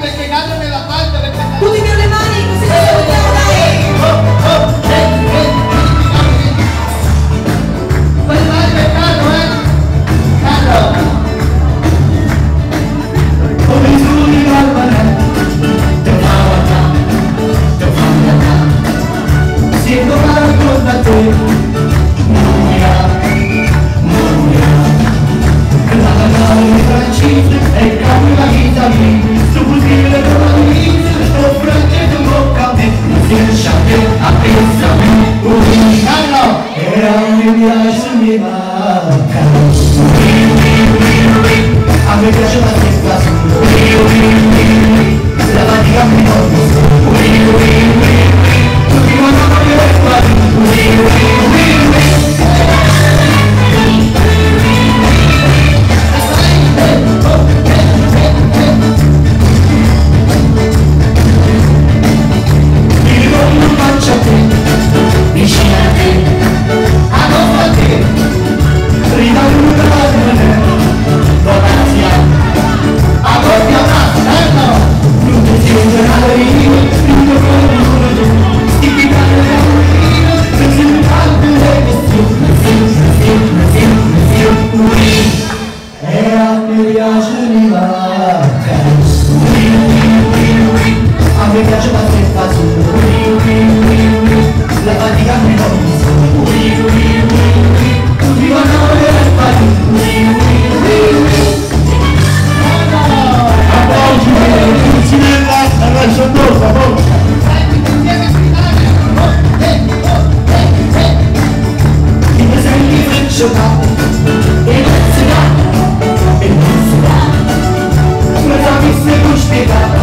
perché cado nella falda perché... Tutti per le mani così non si vediamo, dai! Fai male per Carlo, Carlo! Come tu di Barbara, te fa si è tornato da te. E cambia la vita mia, sto potendo con la vita, sto frangendo un bocca a me, non si lascia più a pensare, Carlo! E a me piace mi manca, a me piace la testa su, la fatica mi porta su, tutti quanti voglio le quali, vicino a te, accosto a te, rivalutare, donazia, accosti a una, non ti sembra io, prima come uno, stipicare le amorine, se si un caldo le vestiti, e a me piace di vacca, a me piace la testa su, la fatica mi conquista, tutti vanno per fare, appoggi me, cinella, arrancio dopo, ti presenti frecciato, e non si dà, cosa mi sei gusticato,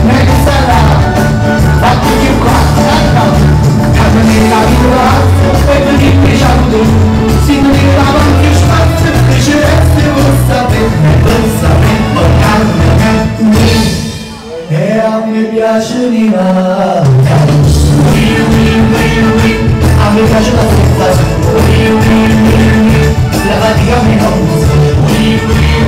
me che sarà, fatti più qua, nella vita e per chi mi c'ha avuto si non arrivava anche spazio che ci resta vuol sapere e a me piace di manca a me piace la sensazione la fatica mi conquista